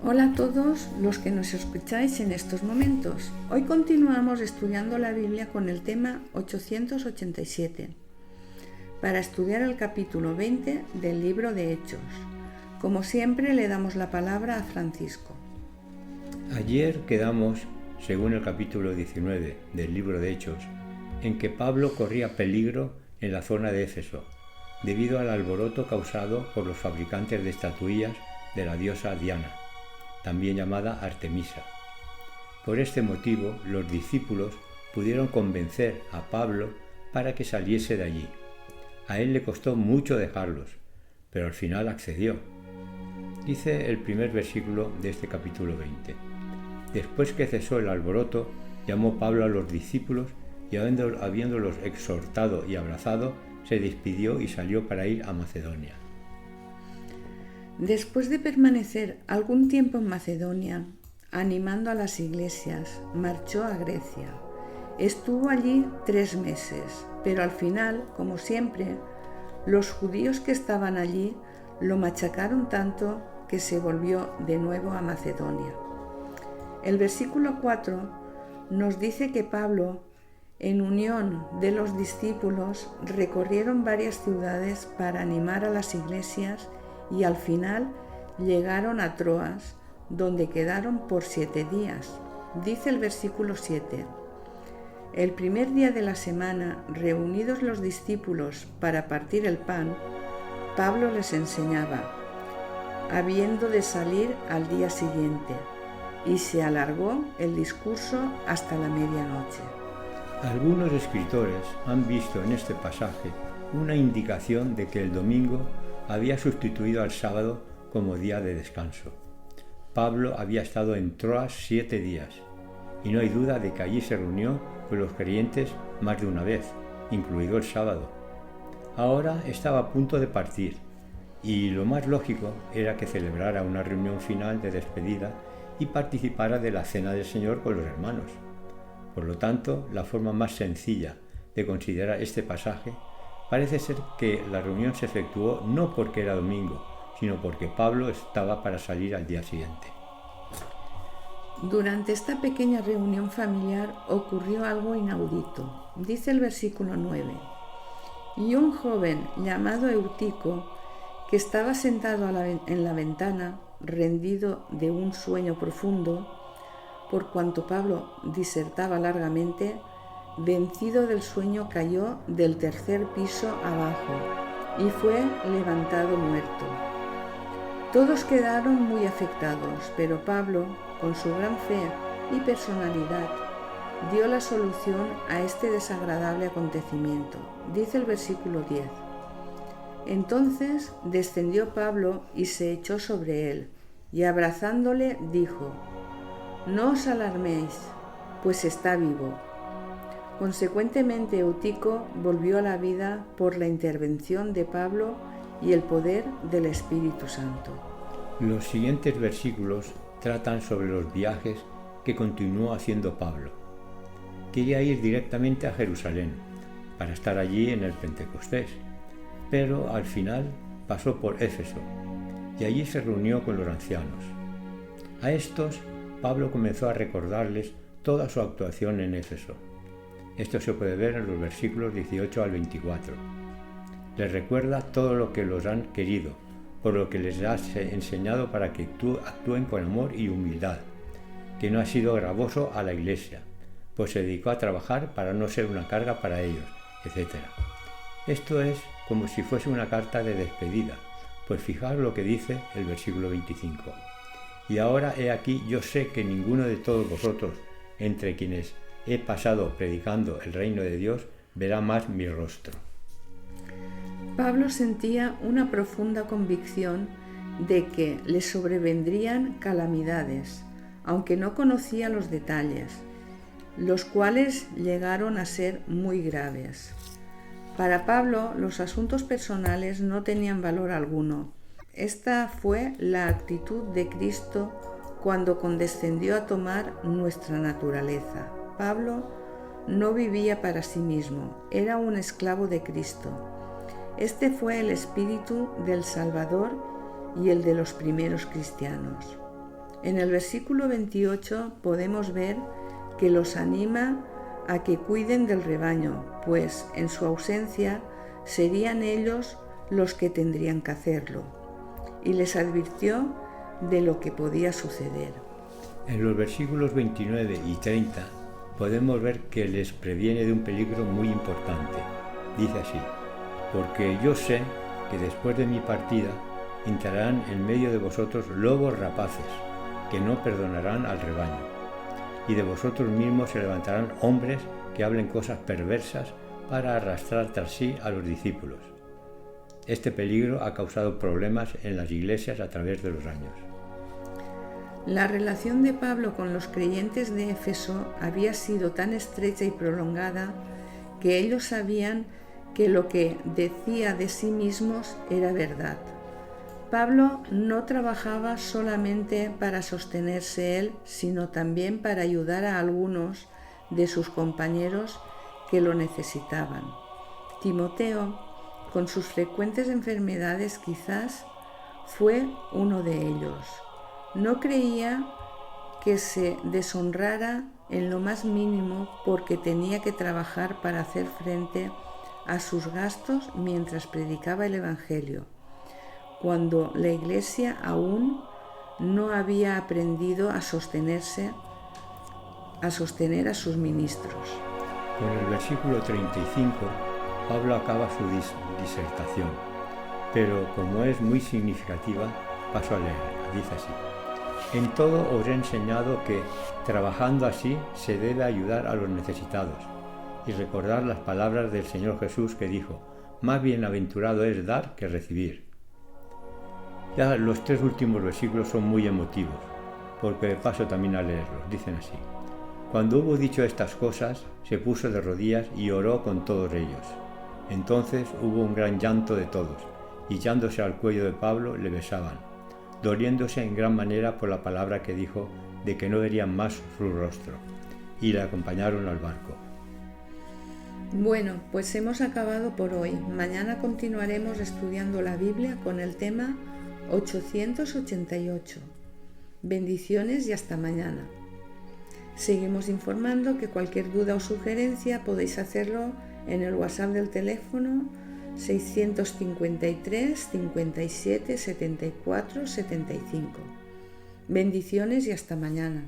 Hola a todos los que nos escucháis en estos momentos. Hoy continuamos estudiando la Biblia con el tema 887, para estudiar el capítulo 20 del libro de Hechos. Como siempre, le damos la palabra a Francisco. Ayer quedamos, según el capítulo 19 del libro de Hechos, en que Pablo corría peligro en la zona de Éfeso, debido al alboroto causado por los fabricantes de estatuillas de la diosa Diana, también llamada Artemisa. Por este motivo, los discípulos pudieron convencer a Pablo para que saliese de allí. A él le costó mucho dejarlos, pero al final accedió. Dice el primer versículo de este capítulo 20. Después que cesó el alboroto, llamó Pablo a los discípulos y habiéndolos exhortado y abrazado, se despidió y salió para ir a Macedonia. Después de permanecer algún tiempo en Macedonia, animando a las iglesias, marchó a Grecia. Estuvo allí 3 meses, pero al final, como siempre, los judíos que estaban allí lo machacaron tanto que se volvió de nuevo a Macedonia. El versículo 4 nos dice que Pablo, en unión de los discípulos, recorrieron varias ciudades para animar a las iglesias y al final llegaron a Troas, donde quedaron por 7 días. Dice el versículo 7. El primer día de la semana, reunidos los discípulos para partir el pan, Pablo les enseñaba, habiendo de salir al día siguiente, y se alargó el discurso hasta la medianoche. Algunos escritores han visto en este pasaje una indicación de que el domingo había sustituido al sábado como día de descanso. Pablo había estado en Troas 7 días, y no hay duda de que allí se reunió con los creyentes más de una vez, incluido el sábado. Ahora estaba a punto de partir, y lo más lógico era que celebrara una reunión final de despedida y participara de la cena del Señor con los hermanos. Por lo tanto, la forma más sencilla de considerar este pasaje parece ser que la reunión se efectuó no porque era domingo, sino porque Pablo estaba para salir al día siguiente. Durante esta pequeña reunión familiar ocurrió algo inaudito. Dice el versículo 9. Y un joven llamado Eutico, que estaba sentado en la ventana, rendido de un sueño profundo, por cuanto Pablo disertaba largamente, vencido del sueño cayó del 3er piso abajo y fue levantado muerto. Todos quedaron muy afectados, pero Pablo, con su gran fe y personalidad, dio la solución a este desagradable acontecimiento. Dice el versículo 10. Entonces descendió Pablo y se echó sobre él, y abrazándole dijo, «No os alarméis, pues está vivo». Consecuentemente, Eutico volvió a la vida por la intervención de Pablo y el poder del Espíritu Santo. Los siguientes versículos tratan sobre los viajes que continuó haciendo Pablo. Quería ir directamente a Jerusalén para estar allí en el Pentecostés, pero al final pasó por Éfeso y allí se reunió con los ancianos. A estos, Pablo comenzó a recordarles toda su actuación en Éfeso. Esto se puede ver en los versículos 18 al 24. Les recuerda todo lo que los han querido, por lo que les ha enseñado para que actúen con amor y humildad, que no ha sido gravoso a la iglesia, pues se dedicó a trabajar para no ser una carga para ellos, etc. Esto es como si fuese una carta de despedida, pues fijaos lo que dice el versículo 25. Y ahora he aquí, yo sé que ninguno de todos vosotros, entre quienes he pasado predicando el reino de Dios, verá más mi rostro. Pablo sentía una profunda convicción de que le sobrevendrían calamidades, aunque no conocía los detalles, los cuales llegaron a ser muy graves. Para Pablo, los asuntos personales no tenían valor alguno. Esta fue la actitud de Cristo cuando condescendió a tomar nuestra naturaleza. Pablo no vivía para sí mismo, era un esclavo de Cristo. Este fue el espíritu del Salvador y el de los primeros cristianos. En el versículo 28 podemos ver que los anima a que cuiden del rebaño, pues en su ausencia serían ellos los que tendrían que hacerlo, y les advirtió de lo que podía suceder. En los versículos 29 y 30 podemos ver que les previene de un peligro muy importante. Dice así: porque yo sé que después de mi partida entrarán en medio de vosotros lobos rapaces, que no perdonarán al rebaño, y de vosotros mismos se levantarán hombres que hablen cosas perversas para arrastrar tras sí a los discípulos. Este peligro ha causado problemas en las iglesias a través de los años. La relación de Pablo con los creyentes de Éfeso había sido tan estrecha y prolongada que ellos sabían que lo que decía de sí mismos era verdad. Pablo no trabajaba solamente para sostenerse él, sino también para ayudar a algunos de sus compañeros que lo necesitaban. Timoteo, con sus frecuentes enfermedades, quizás fue uno de ellos. No creía que se deshonrara en lo más mínimo porque tenía que trabajar para hacer frente a sus gastos mientras predicaba el Evangelio, cuando la Iglesia aún no había aprendido a sostener a sus ministros. Con el versículo 35, Pablo acaba su disertación, pero como es muy significativa, paso a leerla. Dice así: en todo os he enseñado que, trabajando así, se debe ayudar a los necesitados, y recordar las palabras del Señor Jesús que dijo: más bienaventurado es dar que recibir. Ya los 3 últimos versículos son muy emotivos, porque paso también a leerlos. Dicen así: cuando hubo dicho estas cosas, se puso de rodillas y oró con todos ellos. Entonces hubo un gran llanto de todos, y echándose al cuello de Pablo le besaban, doliéndose en gran manera por la palabra que dijo de que no verían más su rostro, y le acompañaron al barco. Bueno, pues hemos acabado por hoy. Mañana continuaremos estudiando la Biblia con el tema 888. Bendiciones y hasta mañana. Seguimos informando que cualquier duda o sugerencia podéis hacerlo en el WhatsApp del teléfono 653 57 74 75. Bendiciones y hasta mañana.